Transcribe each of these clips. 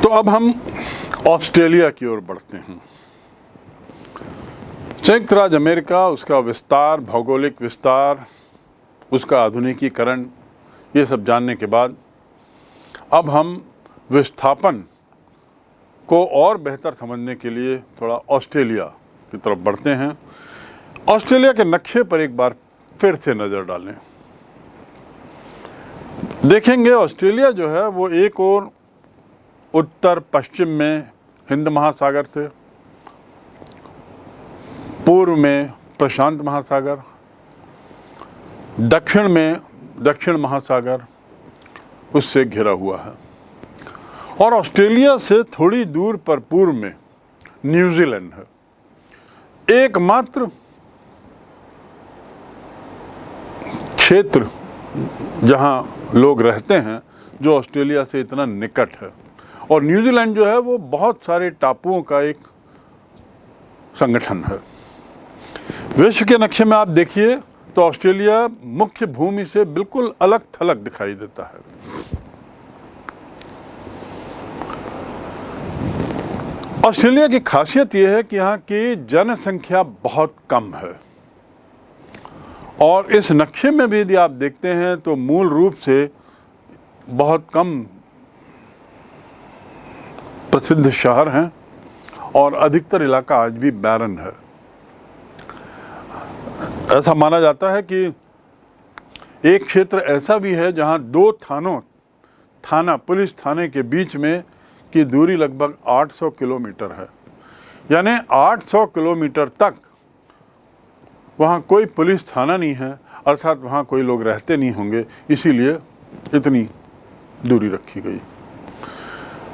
तो अब हम ऑस्ट्रेलिया की ओर बढ़ते हैं। संयुक्त राज्य अमेरिका, उसका विस्तार, भौगोलिक विस्तार, उसका आधुनिकीकरण, ये सब जानने के बाद अब हम विस्थापन को और बेहतर समझने के लिए थोड़ा ऑस्ट्रेलिया की तरफ बढ़ते हैं। ऑस्ट्रेलिया के नक्शे पर एक बार फिर से नज़र डालें। देखेंगे ऑस्ट्रेलिया जो है वो एक और उत्तर पश्चिम में हिंद महासागर से, पूर्व में प्रशांत महासागर, दक्षिण में दक्षिण महासागर, उससे घिरा हुआ है। और ऑस्ट्रेलिया से थोड़ी दूर पर पूर्व में न्यूजीलैंड है। एकमात्र क्षेत्र जहां लोग रहते हैं जो ऑस्ट्रेलिया से इतना निकट है। और न्यूजीलैंड जो है वो बहुत सारे टापुओं का एक संगठन है। विश्व के नक्शे में आप देखिए तो ऑस्ट्रेलिया मुख्य भूमि से बिल्कुल अलग थलग दिखाई देता है। ऑस्ट्रेलिया की खासियत यह है कि यहाँ की जनसंख्या बहुत कम है। और इस नक्शे में भी यदि आप देखते हैं तो मूल रूप से बहुत कम प्रसिद्ध शहर हैं और अधिकतर इलाका आज भी बैरन है। ऐसा माना जाता है कि एक क्षेत्र ऐसा भी है जहां दो पुलिस थाने के बीच में की दूरी लगभग 800 किलोमीटर है। यानी 800 किलोमीटर तक वहाँ कोई पुलिस थाना नहीं है, अर्थात वहाँ कोई लोग रहते नहीं होंगे, इसीलिए इतनी दूरी रखी गई।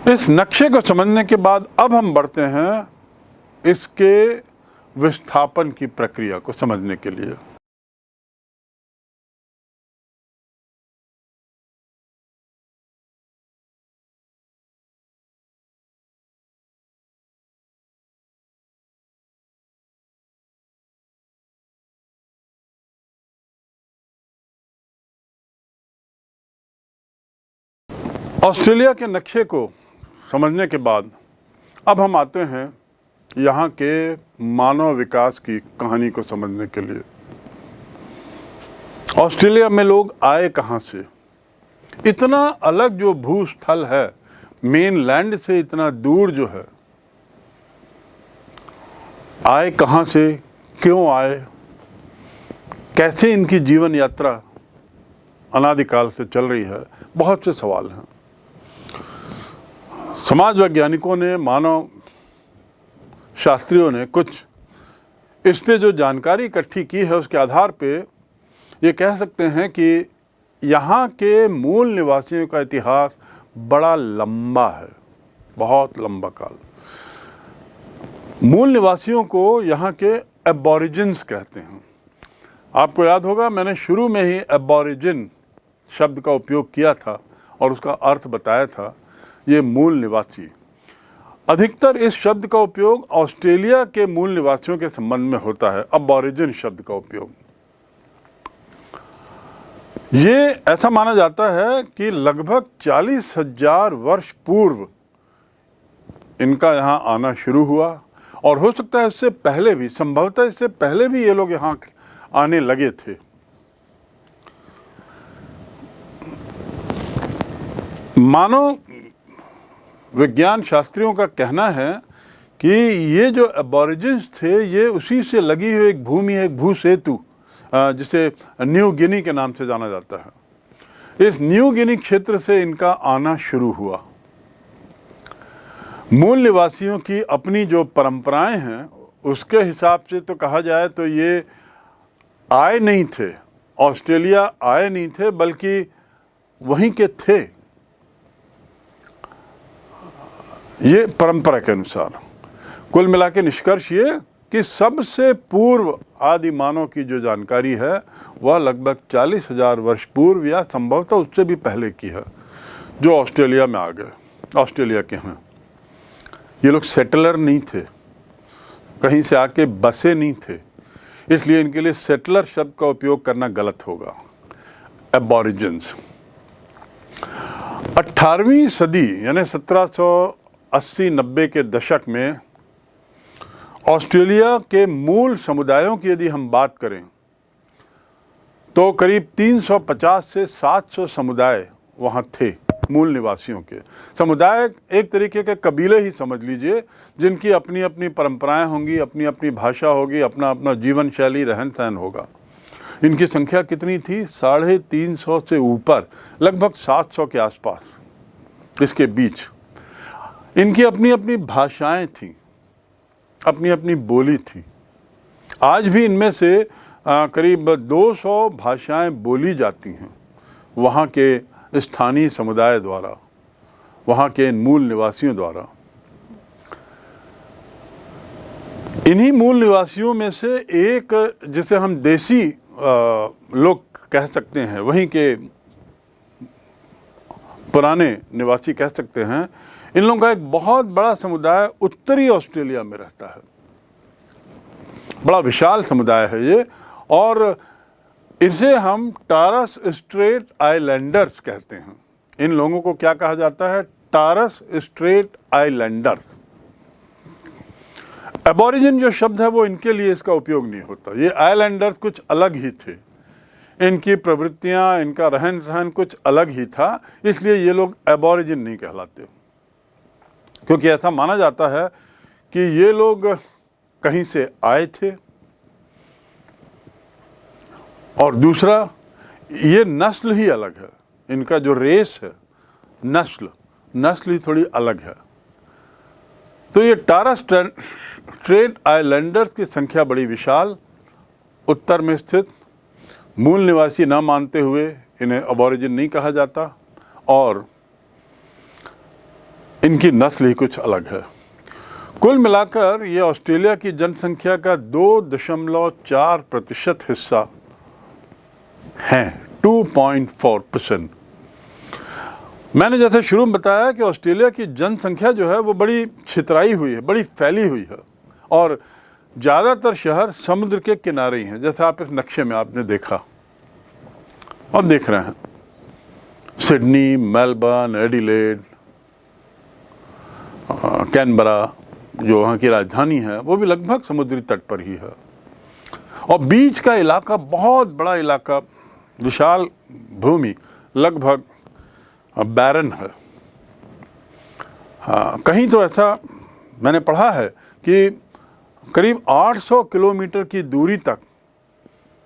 इस नक्शे को समझने के बाद अब हम बढ़ते हैं इसके विस्थापन की प्रक्रिया को समझने के लिए। ऑस्ट्रेलिया के नक्शे को समझने के बाद अब हम आते हैं यहाँ के मानव विकास की कहानी को समझने के लिए। ऑस्ट्रेलिया में लोग आए कहाँ से? इतना अलग जो भूस्थल है, मेनलैंड से इतना दूर जो है, आए कहाँ से, क्यों आए, कैसे इनकी जीवन यात्रा अनादिकाल से चल रही है, बहुत से सवाल हैं। समाज वैज्ञानिकों ने, मानव शास्त्रियों ने कुछ इस पे जो जानकारी इकट्ठी की है उसके आधार पे ये कह सकते हैं कि यहाँ के मूल निवासियों का इतिहास बड़ा लंबा है, बहुत लंबा काल। मूल निवासियों को यहाँ के एबॉरिजिन्स कहते हैं। आपको याद होगा मैंने शुरू में ही एबॉरिजिन शब्द का उपयोग किया था और उसका अर्थ बताया था, ये मूल निवासी। अधिकतर इस शब्द का उपयोग ऑस्ट्रेलिया के मूल निवासियों के संबंध में होता है, एबॉरिजिन शब्द का उपयोग। ये ऐसा माना जाता है कि लगभग 40,000 वर्ष पूर्व इनका यहाँ आना शुरू हुआ और हो सकता है इससे पहले भी, संभवतः इससे पहले भी ये लोग यहाँ आने लगे थे। मानव विज्ञान शास्त्रियों का कहना है कि ये जो एबॉरिजिन्स थे ये उसी से लगी हुई एक भूमि, एक भू सेतु, जिसे न्यू गिनी के नाम से जाना जाता है, इस न्यू गिनी क्षेत्र से इनका आना शुरू हुआ। मूल निवासियों की अपनी जो परंपराएं हैं उसके हिसाब से तो कहा जाए तो ये आए नहीं थे, ऑस्ट्रेलिया आए नहीं थे, बल्कि वहीं के थे, ये परंपरा के अनुसार। कुल मिला के निष्कर्ष ये कि सबसे पूर्व आदि मानव की जो जानकारी है वह लगभग 40,000 वर्ष पूर्व या संभवतः उससे भी पहले की है, जो ऑस्ट्रेलिया में आ गए, ऑस्ट्रेलिया के हैं। ये लोग सेटलर नहीं थे, कहीं से आके बसे नहीं थे, इसलिए इनके लिए सेटलर शब्द का उपयोग करना गलत होगा। एबॉरिजिन्स 18वीं सदी यानी 1700 80-90 के दशक में ऑस्ट्रेलिया के मूल समुदायों की यदि हम बात करें तो करीब 350 से 700 समुदाय वहाँ थे, मूल निवासियों के। समुदाय एक तरीके के कबीले ही समझ लीजिए, जिनकी अपनी अपनी परंपराएं होंगी, अपनी अपनी भाषा होगी, अपना अपना जीवन शैली, रहन सहन होगा। इनकी संख्या कितनी थी? 350 से ऊपर, लगभग 700 के आसपास, इसके बीच। इनकी अपनी अपनी भाषाएं थीं, अपनी अपनी बोली थी। आज भी इनमें से करीब 200 भाषाएं बोली जाती हैं वहाँ के स्थानीय समुदाय द्वारा, वहाँ के मूल निवासियों द्वारा। इन्हीं मूल निवासियों में से एक, जिसे हम देसी लोग कह सकते हैं, वहीं के पुराने निवासी कह सकते हैं, इन लोगों का एक बहुत बड़ा समुदाय उत्तरी ऑस्ट्रेलिया में रहता है। बड़ा विशाल समुदाय है ये, और इसे हम टॉरस स्ट्रेट आइलैंडर्स कहते हैं। इन लोगों को क्या कहा जाता है? Taurus straight Islanders. एबोरिजिन जो शब्द है वो इनके लिए इसका उपयोग नहीं होता। ये आइलैंडर्स कुछ अलग ही थे, इनकी प्रवृत्तियां, इनका रहन सहन कुछ अलग ही था, इसलिए ये लोग एबोरिजिन नहीं कहलाते, क्योंकि ऐसा माना जाता है कि ये लोग कहीं से आए थे। और दूसरा, ये नस्ल ही अलग है, इनका जो रेस है, नस्ल ही थोड़ी अलग है। तो ये टॉरस स्ट्रेट आइलैंडर्स की संख्या बड़ी विशाल, उत्तर में स्थित, मूल निवासी न मानते हुए इन्हें अबोरिजिन नहीं कहा जाता, और इनकी नस्ल ही कुछ अलग है। कुल मिलाकर ये ऑस्ट्रेलिया की जनसंख्या का 2.4% हिस्सा हैं, 2.4%। मैंने जैसे शुरू में बताया कि ऑस्ट्रेलिया की जनसंख्या जो है वो बड़ी छितराई हुई है, बड़ी फैली हुई है, और ज़्यादातर शहर समुद्र के किनारे ही हैं, जैसे आप इस नक्शे में आपने देखा और देख रहे हैं। सिडनी, मेलबर्न, एडिलेड, कैनबरा जो वहाँ की राजधानी है, वो भी लगभग समुद्री तट पर ही है। और बीच का इलाका, बहुत बड़ा इलाका, विशाल भूमि, लगभग बैरन है। हाँ, कहीं तो ऐसा मैंने पढ़ा है कि करीब 800 किलोमीटर की दूरी तक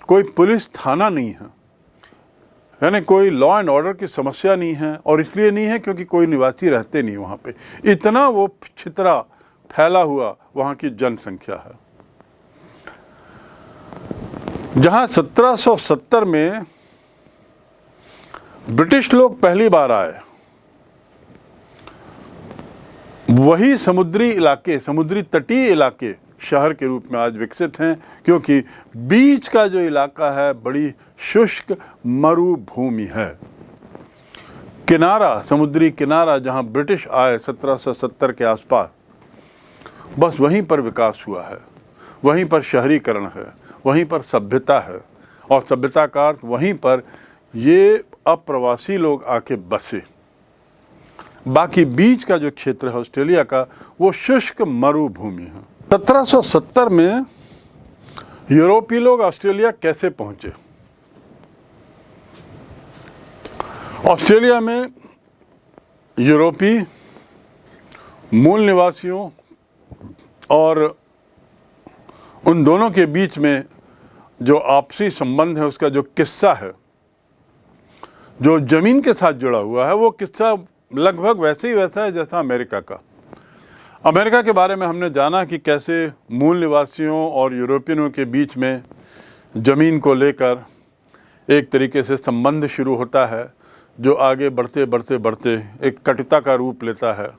कोई पुलिस थाना नहीं है, यानी कोई लॉ एंड ऑर्डर की समस्या नहीं है। और इसलिए नहीं है क्योंकि कोई निवासी रहते नहीं वहाँ पे, इतना वो छितरा फैला हुआ वहाँ की जनसंख्या है। जहाँ 1770 में ब्रिटिश लोग पहली बार आए, वही समुद्री इलाके, समुद्री तटीय इलाके शहर के रूप में आज विकसित हैं, क्योंकि बीच का जो इलाका है बड़ी शुष्क मरुभूमि है। किनारा, समुद्री किनारा, जहां ब्रिटिश आए 1770 के आसपास, बस वहीं पर विकास हुआ है, वहीं पर शहरीकरण है, वहीं पर सभ्यता है, और सभ्यता का अर्थ वहीं पर ये अप्रवासी लोग आके बसे। बाकी बीच का जो क्षेत्र है ऑस्ट्रेलिया का, वो शुष्क मरुभूमि है। 1770 में यूरोपीय लोग ऑस्ट्रेलिया कैसे पहुंचे? ऑस्ट्रेलिया में यूरोपीय मूल निवासियों और उन दोनों के बीच में जो आपसी संबंध है, उसका जो किस्सा है, जो जमीन के साथ जुड़ा हुआ है, वो किस्सा लगभग वैसे ही वैसा है जैसा अमेरिका का। अमेरिका के बारे में हमने जाना कि कैसे मूल निवासियों और यूरोपियनों के बीच में ज़मीन को लेकर एक तरीके से संबंध शुरू होता है, जो आगे बढ़ते बढ़ते बढ़ते एक कटुता का रूप लेता है।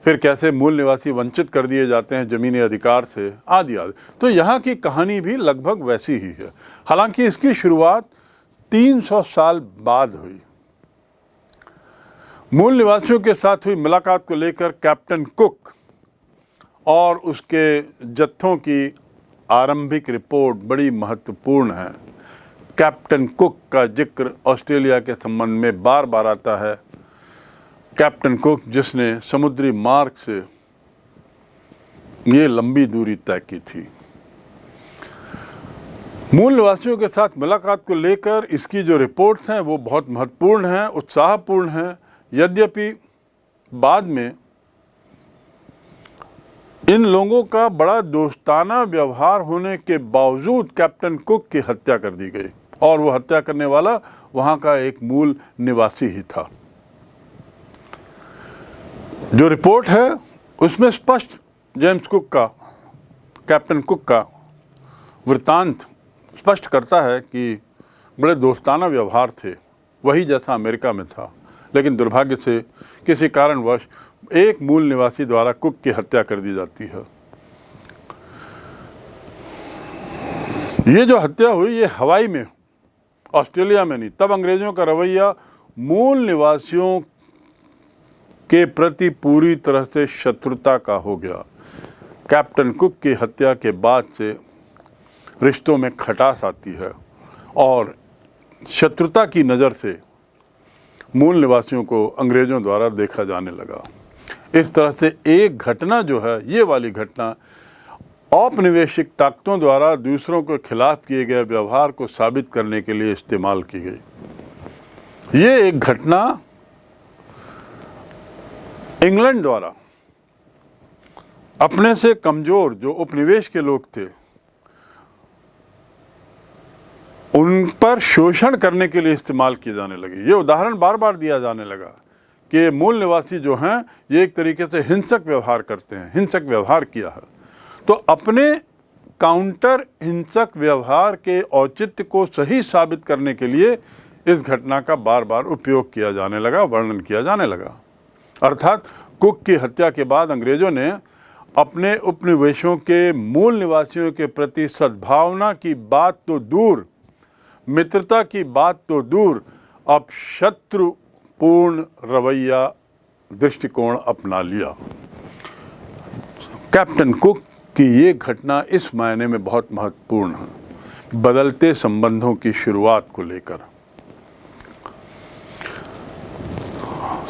फिर कैसे मूल निवासी वंचित कर दिए जाते हैं ज़मीनी अधिकार से, आदि आदि। तो यहाँ की कहानी भी लगभग वैसी ही है। हालांकि इसकी शुरुआत 300 साल बाद हुई। मूल निवासियों के साथ हुई मुलाकात को लेकर कैप्टन कुक और उसके जत्थों की आरंभिक रिपोर्ट बड़ी महत्वपूर्ण है। कैप्टन कुक का जिक्र ऑस्ट्रेलिया के संबंध में बार बार आता है। कैप्टन कुक, जिसने समुद्री मार्ग से ये लंबी दूरी तय की थी। मूल निवासियों के साथ मुलाकात को लेकर इसकी जो रिपोर्ट्स हैं वो बहुत महत्वपूर्ण हैं, उत्साहपूर्ण हैं। यद्यपि बाद में इन लोगों का बड़ा दोस्ताना व्यवहार होने के बावजूद कैप्टन कुक की हत्या कर दी गई, और वो हत्या करने वाला वहां का एक मूल निवासी ही था। जो रिपोर्ट है उसमें स्पष्ट जेम्स कुक का, कैप्टन कुक का वृत्तांत स्पष्ट करता है कि बड़े दोस्ताना व्यवहार थे, वही जैसा अमेरिका में था। लेकिन दुर्भाग्य से किसी कारणवश एक मूल निवासी द्वारा कुक की हत्या कर दी जाती है। ये जो हत्या हुई ये हवाई में, ऑस्ट्रेलिया में नहीं। तब अंग्रेजों का रवैया मूल निवासियों के प्रति पूरी तरह से शत्रुता का हो गया। कैप्टन कुक की हत्या के बाद से रिश्तों में खटास आती है और शत्रुता की नज़र से मूल निवासियों को अंग्रेज़ों द्वारा देखा जाने लगा। इस तरह से एक घटना जो है, ये वाली घटना औपनिवेशिक ताकतों द्वारा दूसरों के खिलाफ किए गए व्यवहार को साबित करने के लिए इस्तेमाल की गई। ये एक घटना इंग्लैंड द्वारा अपने से कमज़ोर जो उपनिवेश के लोग थे उन पर शोषण करने के लिए इस्तेमाल किए जाने लगे। ये उदाहरण बार बार दिया जाने लगा कि मूल निवासी जो हैं ये एक तरीके से हिंसक व्यवहार करते हैं, हिंसक व्यवहार किया है। तो अपने काउंटर हिंसक व्यवहार के औचित्य को सही साबित करने के लिए इस घटना का बार बार उपयोग किया जाने लगा, वर्णन किया जाने लगा। अर्थात कुक की हत्या के बाद अंग्रेज़ों ने अपने उपनिवेशों के मूल निवासियों के प्रति सद्भावना की बात तो दूर, मित्रता की बात तो दूर, अब शत्रुपूर्ण रवैया दृष्टिकोण अपना लिया। कैप्टन कुक की ये घटना इस मायने में बहुत महत्वपूर्ण है, बदलते संबंधों की शुरुआत को लेकर।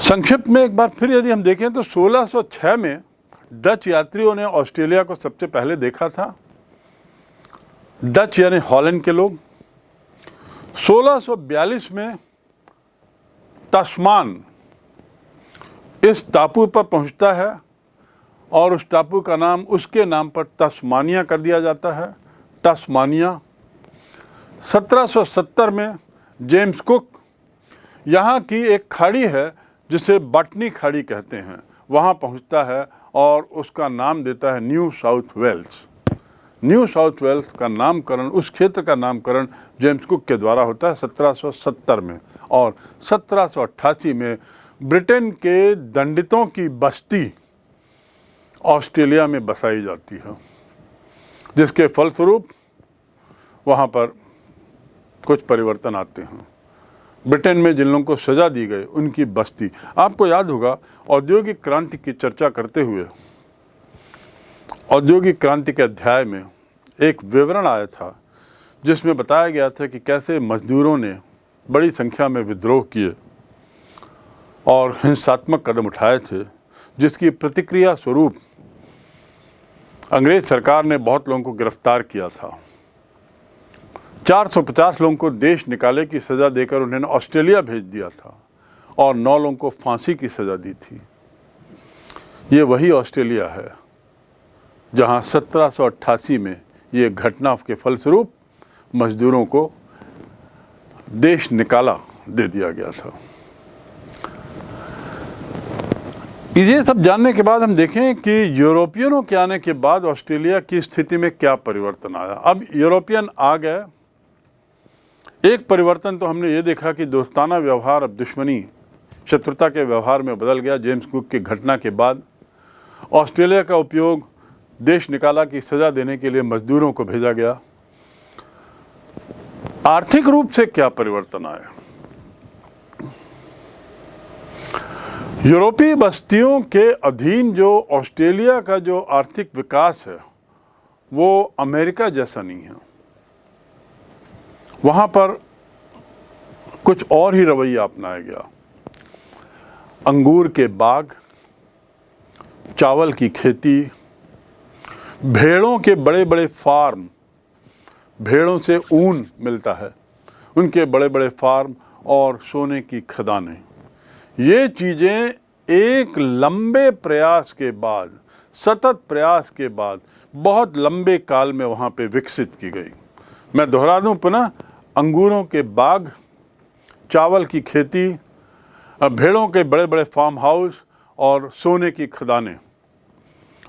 संक्षिप्त में एक बार फिर यदि हम देखें तो 1606 में डच यात्रियों ने ऑस्ट्रेलिया को सबसे पहले देखा था। डच यानी हॉलैंड के लोग। 1642 में तस्मान इस टापू पर पहुंचता है और उस टापू का नाम उसके नाम पर तस्मानिया कर दिया जाता है, तस्मानिया। 1770 में जेम्स कुक यहाँ की एक खाड़ी है जिसे बटनी खाड़ी कहते हैं, वहाँ पहुँचता है और उसका नाम देता है New South Wales. New South Wales का नामकरण, उस क्षेत्र का नामकरण जेम्स कुक के द्वारा होता है 1770 में। और 1788 में ब्रिटेन के दंडितों की बस्ती ऑस्ट्रेलिया में बसाई जाती है, जिसके फलस्वरूप वहाँ पर कुछ परिवर्तन आते हैं। ब्रिटेन में जिन लोगों को सज़ा दी गई उनकी बस्ती, आपको याद होगा औद्योगिक क्रांति की चर्चा करते हुए औद्योगिक क्रांति के अध्याय में एक विवरण आया था जिसमें बताया गया था कि कैसे मजदूरों ने बड़ी संख्या में विद्रोह किए और हिंसात्मक कदम उठाए थे, जिसकी प्रतिक्रिया स्वरूप अंग्रेज सरकार ने बहुत लोगों को गिरफ्तार किया था। 450 लोगों को देश निकाले की सज़ा देकर उन्होंने ऑस्ट्रेलिया भेज दिया था और 9 लोगों को फांसी की सज़ा दी थी। ये वही ऑस्ट्रेलिया है जहां 1788 में ये घटना के फलस्वरूप मजदूरों को देश निकाला दे दिया गया था। ये सब जानने के बाद हम देखें कि यूरोपियनों के आने के बाद ऑस्ट्रेलिया की स्थिति में क्या परिवर्तन आया। अब यूरोपियन आ गए। एक परिवर्तन तो हमने ये देखा कि दोस्ताना व्यवहार अब दुश्मनी, शत्रुता के व्यवहार में बदल गया। जेम्स कुक की घटना के बाद ऑस्ट्रेलिया का उपयोग देश निकाला की सज़ा देने के लिए मजदूरों को भेजा गया। आर्थिक रूप से क्या परिवर्तन आया? यूरोपीय बस्तियों के अधीन जो ऑस्ट्रेलिया का जो आर्थिक विकास है वो अमेरिका जैसा नहीं है। वहाँ पर कुछ और ही रवैया अपनाया गया। अंगूर के बाग, चावल की खेती, भेड़ों के बड़े बड़े फार्म, भेड़ों से ऊन मिलता है, उनके बड़े बड़े फार्म और सोने की खदानें, ये चीज़ें एक लंबे प्रयास के बाद, सतत प्रयास के बाद बहुत लंबे काल में वहाँ पे विकसित की गई। मैं दोहरा दूँ पुनः, अंगूरों के बाग, चावल की खेती, भेड़ों के बड़े बड़े फार्म हाउस और सोने की खदानें,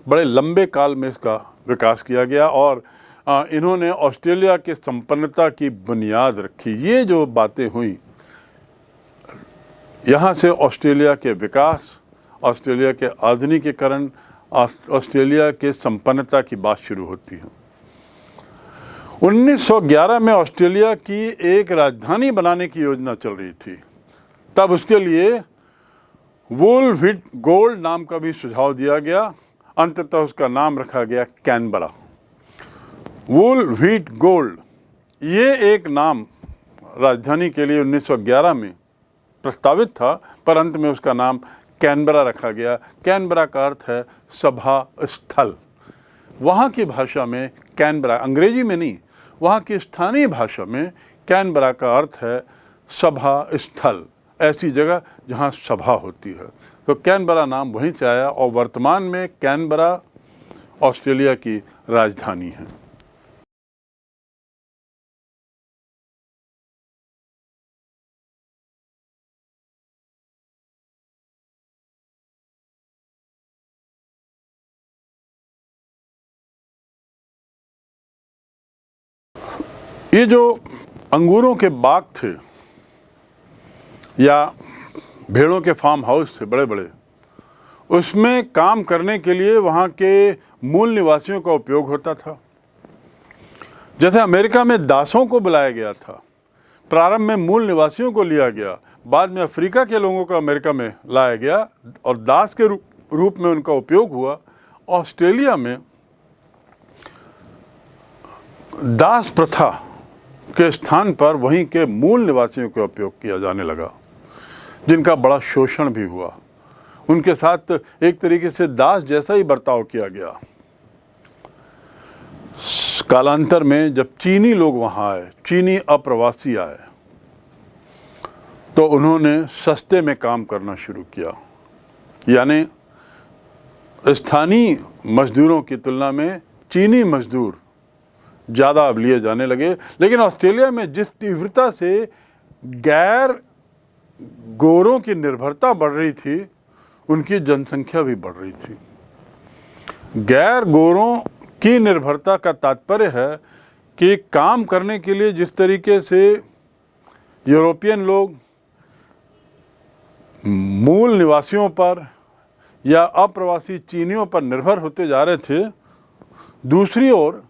बड़े लंबे काल में इसका विकास किया गया और इन्होंने ऑस्ट्रेलिया के संपन्नता की बुनियाद रखी। ये जो बातें हुई, यहाँ से ऑस्ट्रेलिया के विकास, ऑस्ट्रेलिया के आधुनिकीकरण, ऑस्ट्रेलिया के संपन्नता की बात शुरू होती है। 1911 में ऑस्ट्रेलिया की एक राजधानी बनाने की योजना चल रही थी। तब उसके लिए वुल व्हीट गोल्ड नाम का भी सुझाव दिया गया। अंततः उसका नाम रखा गया कैनबरा। वुल व्हीट गोल्ड, ये एक नाम राजधानी के लिए 1911 में प्रस्तावित था, पर अंत में उसका नाम कैनबरा रखा गया। कैनबरा का अर्थ है सभा स्थल। वहाँ की भाषा में कैनबरा, अंग्रेजी में नहीं, वहाँ की स्थानीय भाषा में कैनबरा का अर्थ है सभा स्थल, ऐसी जगह जहाँ सभा होती है। तो कैनबरा नाम वहीं से आया और वर्तमान में कैनबरा ऑस्ट्रेलिया की राजधानी है। ये जो अंगूरों के बाग थे या भेड़ों के फार्म हाउस थे बड़े बड़े, उसमें काम करने के लिए वहाँ के मूल निवासियों का उपयोग होता था। जैसे अमेरिका में दासों को बुलाया गया था, प्रारंभ में मूल निवासियों को लिया गया, बाद में अफ्रीका के लोगों को अमेरिका में लाया गया और दास के रूप में उनका उपयोग हुआ। ऑस्ट्रेलिया में दास प्रथा के स्थान पर वहीं के मूल निवासियों का उपयोग किया जाने लगा, जिनका बड़ा शोषण भी हुआ। उनके साथ एक तरीके से दास जैसा ही बर्ताव किया गया। कालांतर में जब चीनी लोग वहाँ आए, चीनी अप्रवासी आए, तो उन्होंने सस्ते में काम करना शुरू किया, यानी स्थानीय मजदूरों की तुलना में चीनी मजदूर ज़्यादा अब लिए जाने लगे। लेकिन ऑस्ट्रेलिया में जिस तीव्रता से गैर गोरों की निर्भरता बढ़ रही थी, उनकी जनसंख्या भी बढ़ रही थी। गैर गोरों की निर्भरता का तात्पर्य है कि काम करने के लिए जिस तरीके से यूरोपियन लोग मूल निवासियों पर या अप्रवासी चीनियों पर निर्भर होते जा रहे थे, दूसरी ओर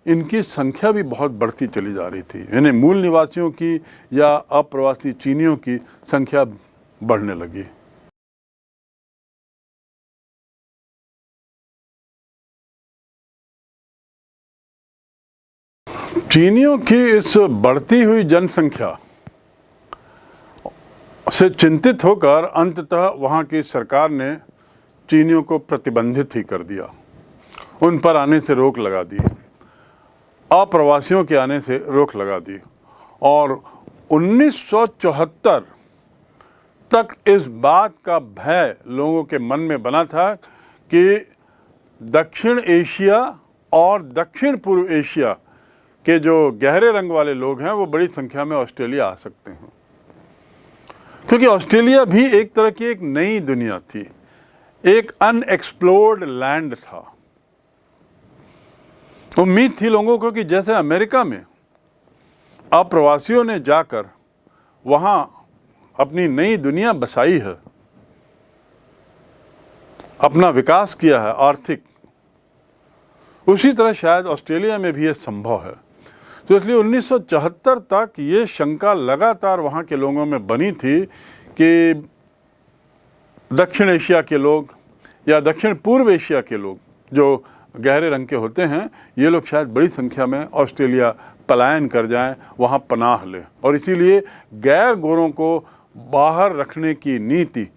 इनकी संख्या भी बहुत बढ़ती चली जा रही थी, यानी मूल निवासियों की या अप्रवासी चीनियों की संख्या बढ़ने लगी। चीनियों की इस बढ़ती हुई जनसंख्या से चिंतित होकर अंततः वहाँ की सरकार ने चीनियों को प्रतिबंधित ही कर दिया, उन पर आने से रोक लगा दी, अप्रवासियों के आने से रोक लगा दी। और 1974 तक इस बात का भय लोगों के मन में बना था कि दक्षिण एशिया और दक्षिण पूर्व एशिया के जो गहरे रंग वाले लोग हैं वो बड़ी संख्या में ऑस्ट्रेलिया आ सकते हैं, क्योंकि ऑस्ट्रेलिया भी एक तरह की एक नई दुनिया थी, एक अनएक्सप्लोर्ड लैंड था। उम्मीद थी लोगों को कि जैसे अमेरिका में अप्रवासियों ने जाकर वहाँ अपनी नई दुनिया बसाई है, अपना विकास किया है आर्थिक, उसी तरह शायद ऑस्ट्रेलिया में भी ये संभव है। तो इसलिए 1974 तक ये शंका लगातार वहाँ के लोगों में बनी थी कि दक्षिण एशिया के लोग या दक्षिण पूर्व एशिया के लोग जो गहरे रंग के होते हैं, ये लोग शायद बड़ी संख्या में ऑस्ट्रेलिया पलायन कर जाएं, वहाँ पनाह लें। और इसीलिए गैर गोरों को बाहर रखने की नीति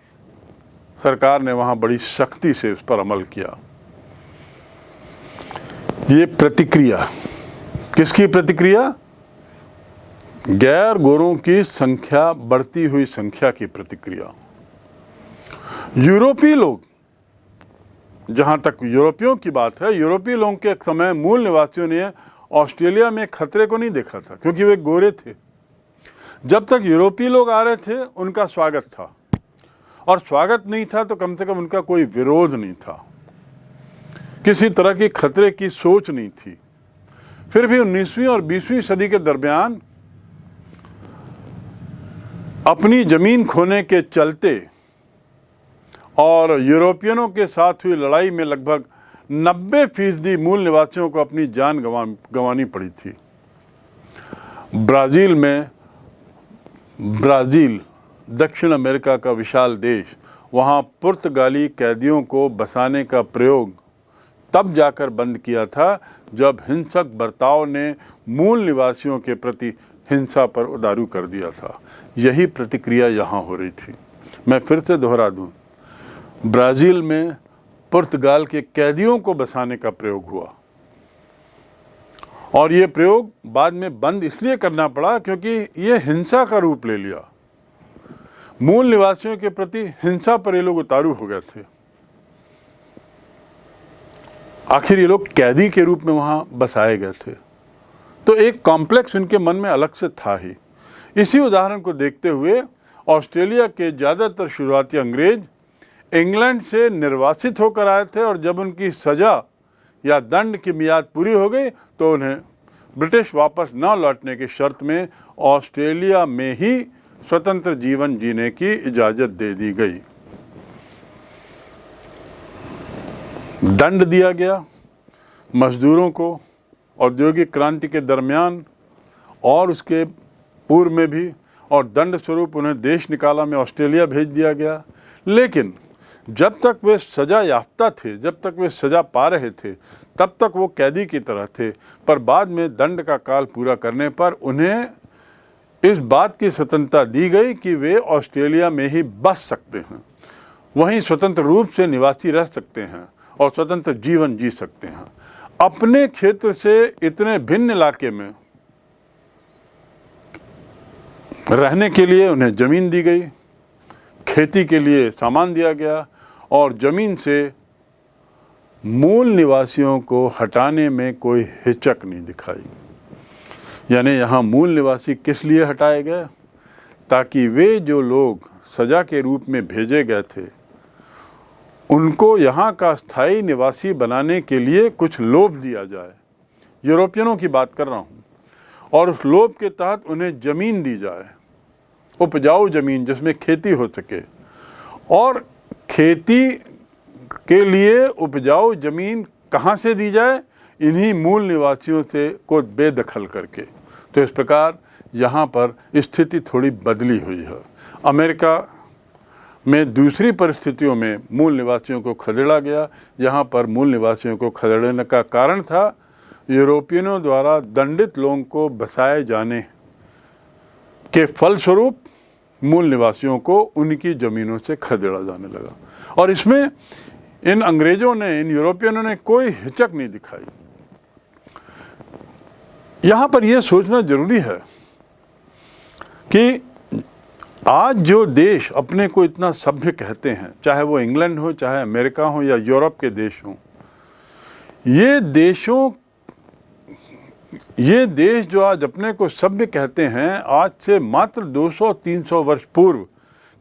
सरकार ने वहाँ बड़ी सख्ती से उस पर अमल किया। ये प्रतिक्रिया, किसकी प्रतिक्रिया? गैर गोरों की संख्या, बढ़ती हुई संख्या की प्रतिक्रिया। यूरोपीय लोग, जहाँ तक यूरोपियों की बात है, यूरोपीय लोगों के समय मूल निवासियों ने ऑस्ट्रेलिया में खतरे को नहीं देखा था, क्योंकि वे गोरे थे। जब तक यूरोपीय लोग आ रहे थे उनका स्वागत था, और स्वागत नहीं था तो कम से कम उनका कोई विरोध नहीं था, किसी तरह की खतरे की सोच नहीं थी। फिर भी 19वीं और 20वीं सदी के दरमियान अपनी जमीन खोने के चलते और यूरोपियनों के साथ हुई लड़ाई में लगभग 90% मूल निवासियों को अपनी जान गंवानी पड़ी थी। ब्राज़ील दक्षिण अमेरिका का विशाल देश, वहाँ पुर्तगाली कैदियों को बसाने का प्रयोग तब जाकर बंद किया था जब हिंसक बर्ताव ने मूल निवासियों के प्रति हिंसा पर उदारू कर दिया था। यही प्रतिक्रिया यहाँ हो रही थी। मैं फिर से दोहरा दूँ, ब्राज़ील में पुर्तगाल के कैदियों को बसाने का प्रयोग हुआ, और ये प्रयोग बाद में बंद इसलिए करना पड़ा क्योंकि ये हिंसा का रूप ले लिया। मूल निवासियों के प्रति हिंसा पर ये लोग उतारू हो गए थे। आखिर ये लोग कैदी के रूप में वहाँ बसाए गए थे, तो एक कॉम्प्लेक्स उनके मन में अलग से था ही। इसी उदाहरण को देखते हुए ऑस्ट्रेलिया के ज़्यादातर शुरुआती अंग्रेज इंग्लैंड से निर्वासित होकर आए थे, और जब उनकी सज़ा या दंड की मियाद पूरी हो गई तो उन्हें ब्रिटिश वापस न लौटने की शर्त में ऑस्ट्रेलिया में ही स्वतंत्र जीवन जीने की इजाज़त दे दी गई। दंड दिया गया मजदूरों को औद्योगिक क्रांति के दरमियान और उसके पूर्व में भी, और दंड स्वरूप उन्हें देश निकाला में ऑस्ट्रेलिया भेज दिया गया। लेकिन जब तक वे सज़ा याफ्ता थे, जब तक वे सज़ा पा रहे थे, तब तक वो कैदी की तरह थे। पर बाद में दंड का काल पूरा करने पर उन्हें इस बात की स्वतंत्रता दी गई कि वे ऑस्ट्रेलिया में ही बस सकते हैं, वहीं स्वतंत्र रूप से निवासी रह सकते हैं और स्वतंत्र जीवन जी सकते हैं। अपने क्षेत्र से इतने भिन्न इलाके में रहने के लिए उन्हें ज़मीन दी गई, खेती के लिए सामान दिया गया, और ज़मीन से मूल निवासियों को हटाने में कोई हिचक नहीं दिखाई। यानी यहाँ मूल निवासी किस लिए हटाए गए? ताकि वे जो लोग सज़ा के रूप में भेजे गए थे उनको यहाँ का स्थायी निवासी बनाने के लिए कुछ लोभ दिया जाए। यूरोपियनों की बात कर रहा हूँ। और उस लोभ के तहत उन्हें ज़मीन दी जाए, उपजाऊ ज़मीन जिसमें खेती हो सके, और खेती के लिए उपजाऊ ज़मीन कहाँ से दी जाए? इन्हीं मूल निवासियों से को बेदखल करके। तो इस प्रकार यहाँ पर स्थिति थोड़ी बदली हुई है। अमेरिका में दूसरी परिस्थितियों में मूल निवासियों को खदेड़ा गया। यहाँ पर मूल निवासियों को खदेड़ने का कारण था यूरोपियनों द्वारा दंडित लोगों को बसाए जाने के फलस्वरूप मूल निवासियों को उनकी ज़मीनों से खदेड़ा जाने लगा। और इसमें इन अंग्रेज़ों ने, इन यूरोपियनों ने कोई हिचक नहीं दिखाई। यहाँ पर यह सोचना ज़रूरी है कि आज जो देश अपने को इतना सभ्य कहते हैं, चाहे वो इंग्लैंड हो, चाहे अमेरिका हो या यूरोप के देश हों, ये देश जो आज अपने को सभ्य कहते हैं, आज से मात्र 200-300 वर्ष पूर्व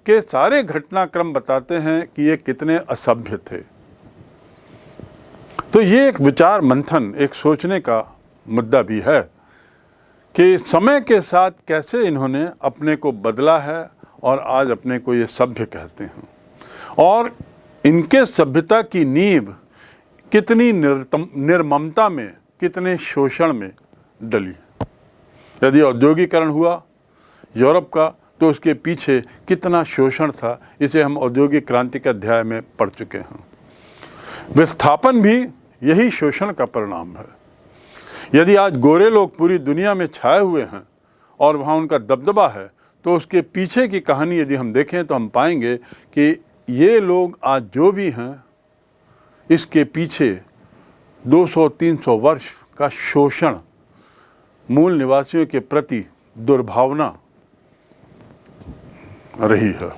के सारे घटनाक्रम बताते हैं कि ये कितने असभ्य थे। तो ये एक विचार मंथन, एक सोचने का मुद्दा भी है कि समय के साथ कैसे इन्होंने अपने को बदला है और आज अपने को ये सभ्य कहते हैं, और इनके सभ्यता की नींव कितनी निर्ममता में, कितने शोषण में डली। यदि औद्योगिकरण हुआ यूरोप का तो उसके पीछे कितना शोषण था, इसे हम औद्योगिक क्रांति के अध्याय में पढ़ चुके हैं। विस्थापन भी यही शोषण का परिणाम है। यदि आज गोरे लोग पूरी दुनिया में छाए हुए हैं और वहाँ उनका दबदबा है, तो उसके पीछे की कहानी यदि हम देखें तो हम पाएंगे कि ये लोग आज जो भी हैं, इसके पीछे 200-300 वर्ष का शोषण, मूल निवासियों के प्रति दुर्भावना रही है।